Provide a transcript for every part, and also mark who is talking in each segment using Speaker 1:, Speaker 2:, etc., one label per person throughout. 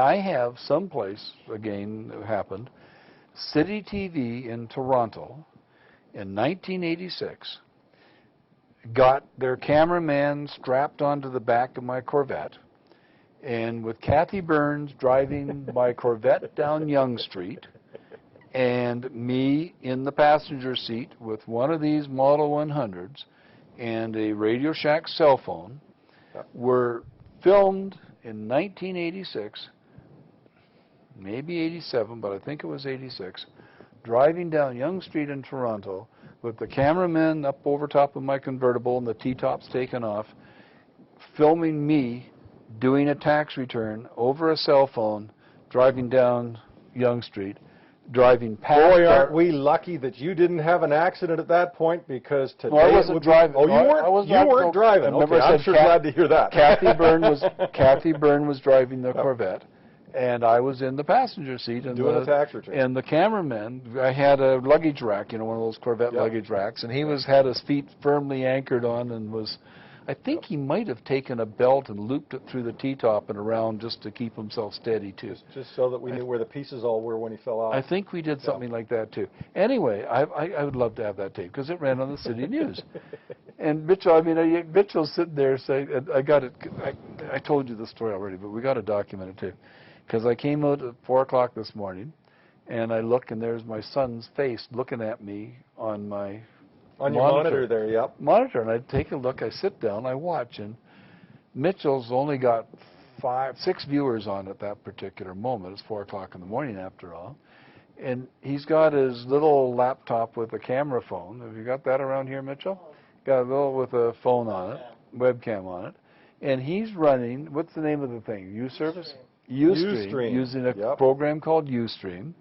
Speaker 1: I have someplace, again, it happened, City TV in Toronto in 1986 got their cameraman strapped onto the back of my Corvette, and with Kathy Burns driving my Corvette down Yonge Street, and me in the passenger seat with one of these Model 100s and a Radio Shack cell phone, were filmed in 1986, maybe 87, but I think it was 86, driving down Yonge Street in Toronto with the cameraman up over top of my convertible and the T-tops taken off, filming me doing a tax return over a cell phone, driving down Yonge Street, driving past.
Speaker 2: Boy, aren't we lucky that you didn't have an accident at that point, because today
Speaker 1: I wasn't driving.
Speaker 2: Oh, you weren't driving. Okay, I'm sure glad to hear that.
Speaker 1: Kathy Byrne was driving the Corvette, and I was in the passenger seat and
Speaker 2: doing a tax return.
Speaker 1: And the cameraman, I had a luggage rack, one of those Corvette luggage racks, and he had his feet firmly anchored on and was. I think he might have taken a belt and looped it through the T-top and around just to keep himself steady, too.
Speaker 2: Just so that we knew where the pieces all were when he fell off.
Speaker 1: I think we did something like that, too. Anyway, I would love to have that tape, because it ran on the City News. And Mitchell, Mitchell's sitting there saying, I got it, I told you the story already, but we got to document it, too. Because I came out at 4 o'clock this morning, and I look, and there's my son's face looking at me on my
Speaker 2: on your monitor there, yep.
Speaker 1: Monitor, and I take a look, I sit down, I watch, and Mitchell's only got 6 viewers on at that particular moment. It's 4 o'clock in the morning after all. And he's got his little laptop with a camera phone. Have you got that around here, Mitchell? Got a little with a phone on it, webcam on it. And he's running, what's the name of the thing? Uservice? Ustream, using a program called Ustream.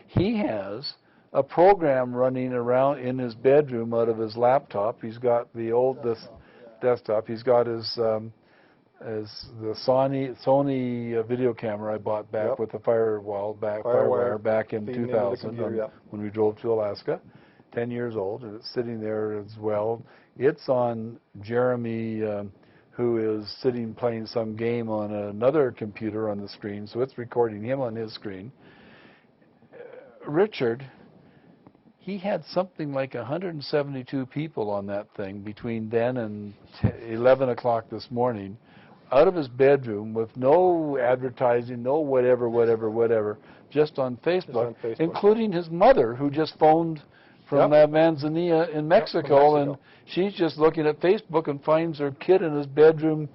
Speaker 1: He has a program running around in his bedroom out of his laptop. He's got the old desktop. He's got the Sony video camera I bought back with the FireWire back in 2000 when we drove to Alaska. 10 years old, and it's sitting there as well. It's on Jeremy, who is sitting playing some game on another computer on the screen, so it's recording him on his screen. Richard, he had something like 172 people on that thing between then and 11 o'clock this morning, out of his bedroom with no advertising, no whatever, just on Facebook, including his mother, who just phoned from Manzanilla in Mexico, and she's just looking at Facebook and finds her kid in his bedroom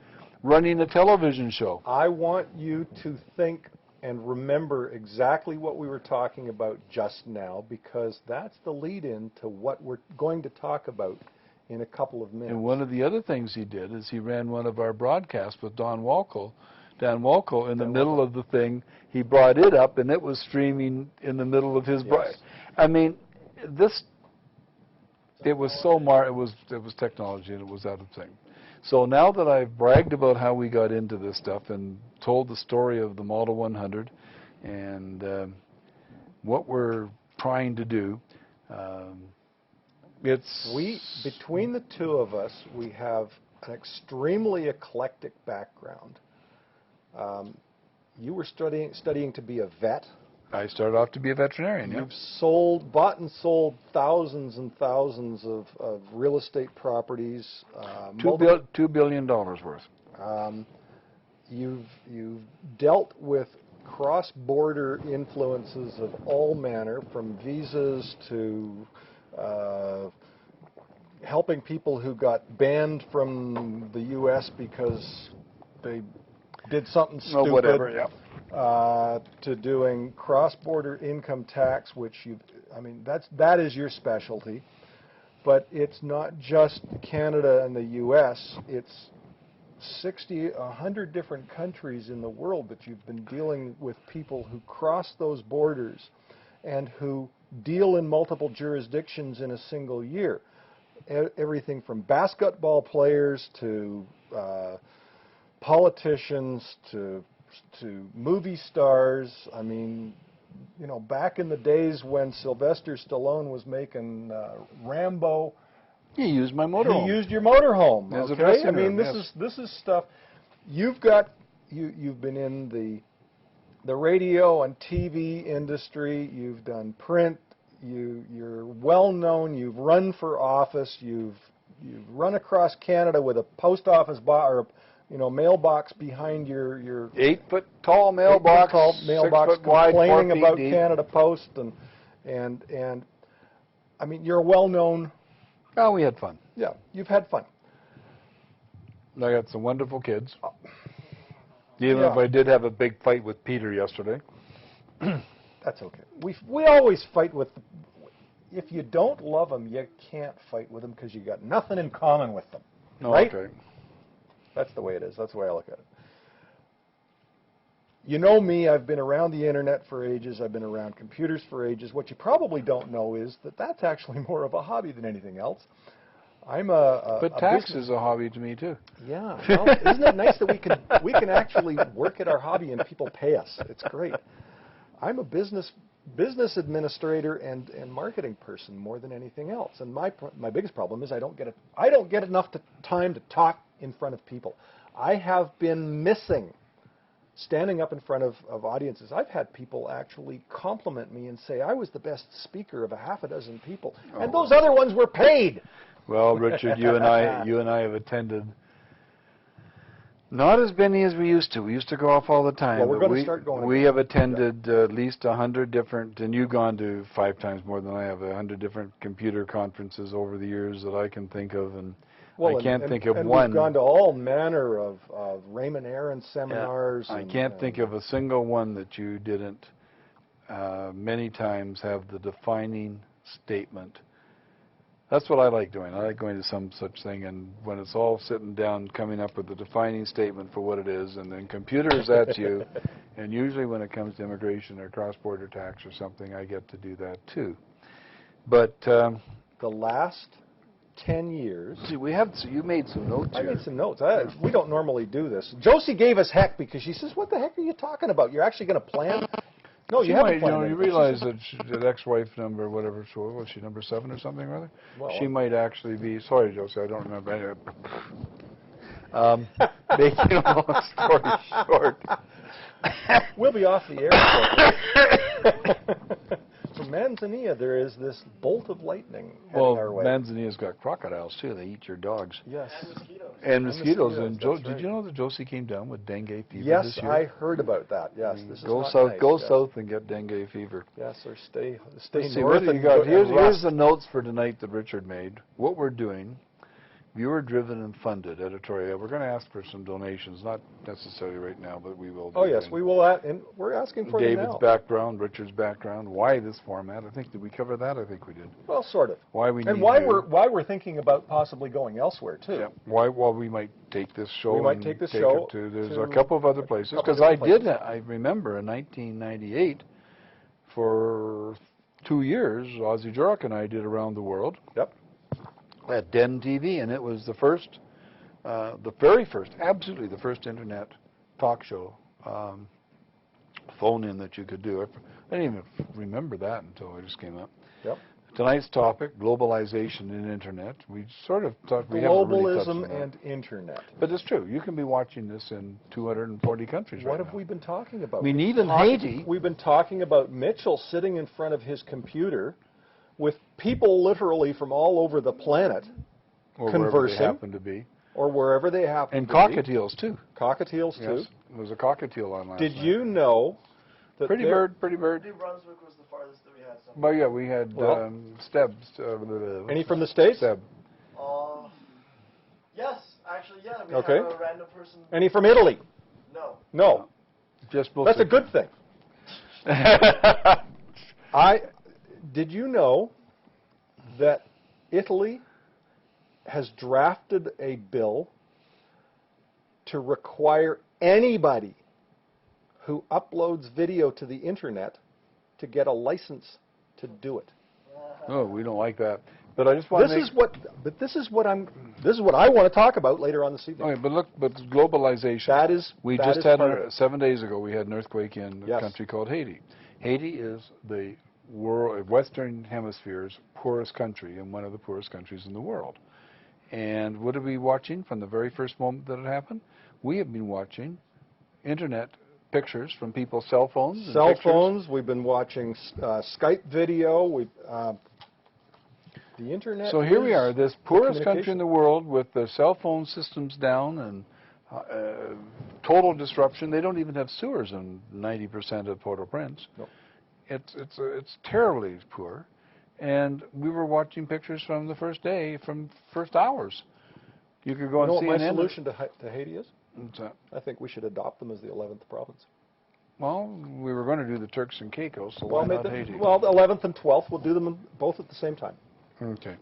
Speaker 1: running a television show.
Speaker 2: I want you to think and remember exactly what we were talking about just now, because that's the lead-in to what we're going to talk about in a couple of minutes.
Speaker 1: And one of the other things he did is he ran one of our broadcasts with Dan Walco in the middle of the thing. He brought it up, and it was streaming in the middle of his I mean, it was so it was technology, and it was out of thing. So now that I've bragged about how we got into this stuff and told the story of the Model 100 and what we're trying to do,
Speaker 2: between the two of us, we have an extremely eclectic background. You were studying to be a vet.
Speaker 1: I started off to be a veterinarian.
Speaker 2: You've bought and sold thousands and thousands of real estate properties.
Speaker 1: $2 billion worth.
Speaker 2: You've dealt with cross-border influences of all manner, from visas to helping people who got banned from the U.S. because they did something stupid. To doing cross-border income tax, which that is your specialty. But it's not just Canada and the U.S. It's 100 different countries in the world that you've been dealing with, people who cross those borders and who deal in multiple jurisdictions in a single year. Everything from basketball players to politicians to movie stars. I mean, back in the days when Sylvester Stallone was making Rambo,
Speaker 1: he used my motorhome.
Speaker 2: He used your motorhome.
Speaker 1: Okay?
Speaker 2: This is stuff you've been in the the radio and TV industry. You've done print. You're well known. You've run for office. You've run across Canada with a post office or mailbox behind your
Speaker 1: 8 foot tall mailbox,
Speaker 2: 6 foot
Speaker 1: wide,
Speaker 2: complaining
Speaker 1: 4 feet
Speaker 2: about
Speaker 1: deep.
Speaker 2: Canada Post and I mean, you're well known.
Speaker 1: Oh, we had fun.
Speaker 2: Yeah, you've had fun.
Speaker 1: I got some wonderful kids. Even if I did have a big fight with Peter yesterday.
Speaker 2: That's okay. We always fight with. If you don't love them, you can't fight with them because you got nothing in common with them, right?
Speaker 1: Okay.
Speaker 2: That's the way it is. That's the way I look at it. You know me. I've been around the internet for ages. I've been around computers for ages. What you probably don't know is that that's actually more of a hobby than anything else.
Speaker 1: But tax is a hobby to me too.
Speaker 2: Yeah. Well, isn't it nice that we can actually work at our hobby and people pay us? It's great. I'm a business administrator and marketing person more than anything else. And my biggest problem is I don't get enough time to talk in front of people. I have been missing standing up in front of audiences. I've had people actually compliment me and say I was the best speaker of a half a dozen people, and those other ones were paid.
Speaker 1: Well, Richard, you and I have attended not as many as we used to. We used to go off all the time.
Speaker 2: Well, we're going to start going.
Speaker 1: We have attended at least 100 different, and you've gone to 5 times more than I have, 100 different computer conferences over the years that I can think of, and I can't think of one.
Speaker 2: We've gone to all manner of Raymond Aaron seminars.
Speaker 1: Yeah, I can't think of a single one that you didn't many times have the defining statement. That's what I like doing. I like going to some such thing, and when it's all sitting down, coming up with the defining statement for what it is, and then computers at you, and usually when it comes to immigration or cross-border tax or something, I get to do that too. But
Speaker 2: the last 10 years.
Speaker 1: See, you made some notes here.
Speaker 2: I made some notes. We don't normally do this. Josie gave us heck because she says, "What the heck are you talking about? You're actually going to plan?" No, you haven't planned.
Speaker 1: You realize that ex-wife number, whatever, so was she number 7 or something, rather? Well, she might actually be. Sorry, Josie, I don't remember. Making a long story short,
Speaker 2: we'll be off the air shortly. From Manzanilla, there is this bolt of lightning heading our way.
Speaker 1: Manzanilla's got crocodiles, too. They eat your dogs.
Speaker 2: Yes.
Speaker 1: And mosquitoes. And did you know that Josie came down with dengue fever this year?
Speaker 2: Yes, I heard about that. Yes. This is
Speaker 1: go
Speaker 2: not
Speaker 1: south.
Speaker 2: nice.
Speaker 1: Go south and get dengue fever.
Speaker 2: Yes, or stay
Speaker 1: Let's see,
Speaker 2: north.
Speaker 1: what do you got? Here's the notes for tonight that Richard made. What we're doing. Viewer-driven and funded editorial. We're going to ask for some donations, not necessarily right now, but we will.
Speaker 2: Oh, yes, we will. And we're asking for them now.
Speaker 1: David's background, Richard's background, why this format. Did we cover that? I think we did.
Speaker 2: Well, sort of.
Speaker 1: Why we
Speaker 2: and why we're thinking about possibly going elsewhere too.
Speaker 1: Yeah. Why we might take this show.
Speaker 2: We might take this show
Speaker 1: to there's a couple of other places because I remember in 1998 for 2 years, Ozzy Jurek and I did Around the World.
Speaker 2: Yep.
Speaker 1: At Den TV, and it was the very first, absolutely the first internet talk show, phone-in that you could do. I didn't even remember that until it just came up.
Speaker 2: Yep.
Speaker 1: Tonight's topic, globalization and internet. We sort of thought we
Speaker 2: globalism
Speaker 1: haven't really touched on that.
Speaker 2: and internet.
Speaker 1: But it's true. You can be watching this in 240 countries
Speaker 2: What have we been talking about?
Speaker 1: Even Haiti.
Speaker 2: We've been talking about Mitchell sitting in front of his computer with people literally from all over the planet
Speaker 1: or
Speaker 2: conversing.
Speaker 1: Wherever they happen to be.
Speaker 2: Or wherever they happen
Speaker 1: and
Speaker 2: to be. And
Speaker 1: cockatiels, too.
Speaker 2: Cockatiels, too.
Speaker 1: Yes. There was a cockatiel on last
Speaker 2: night. Did
Speaker 1: night.
Speaker 2: you know that
Speaker 1: Pretty Bird.
Speaker 3: New Brunswick was the farthest that we had.
Speaker 1: Well, yeah, we had Steb.
Speaker 2: Any from the States?
Speaker 1: Steb.
Speaker 3: Yes, actually, yeah. We
Speaker 2: okay.
Speaker 3: have a random person.
Speaker 2: Any from Italy?
Speaker 3: No.
Speaker 2: No. That's a good thing. Did you know that Italy has drafted a bill to require anybody who uploads video to the internet to get a license to do it?
Speaker 1: Oh, we don't like that. But I just want
Speaker 2: this is what I want to talk about later on this evening.
Speaker 1: Okay, but globalization.
Speaker 2: That is.
Speaker 1: We
Speaker 2: that
Speaker 1: just
Speaker 2: is
Speaker 1: had 7 days ago. We had an earthquake in a country called Haiti. Haiti is the Western Hemisphere's poorest country and one of the poorest countries in the world. And what are we watching from the very first moment that it happened? We have been watching internet pictures from people's cell phones. And
Speaker 2: Cell
Speaker 1: pictures.
Speaker 2: phones. We've been watching Skype video. The internet.
Speaker 1: So here we are, this poorest country in
Speaker 2: communication.
Speaker 1: the world with the cell phone systems down and total disruption. They don't even have sewers in 90% of Port-au-Prince.
Speaker 2: Nope.
Speaker 1: It's terribly poor. And we were watching pictures from the first day, from first hours. You could go
Speaker 2: You know
Speaker 1: on
Speaker 2: what
Speaker 1: CNN.
Speaker 2: my solution to Haiti is?
Speaker 1: What's that?
Speaker 2: I think we should adopt them as the 11th province.
Speaker 1: Well, we were going to do the Turks and Caicos, so
Speaker 2: Well,
Speaker 1: why not Haiti?
Speaker 2: well, the 11th and 12th, we'll do them both at the same time.
Speaker 1: Okay.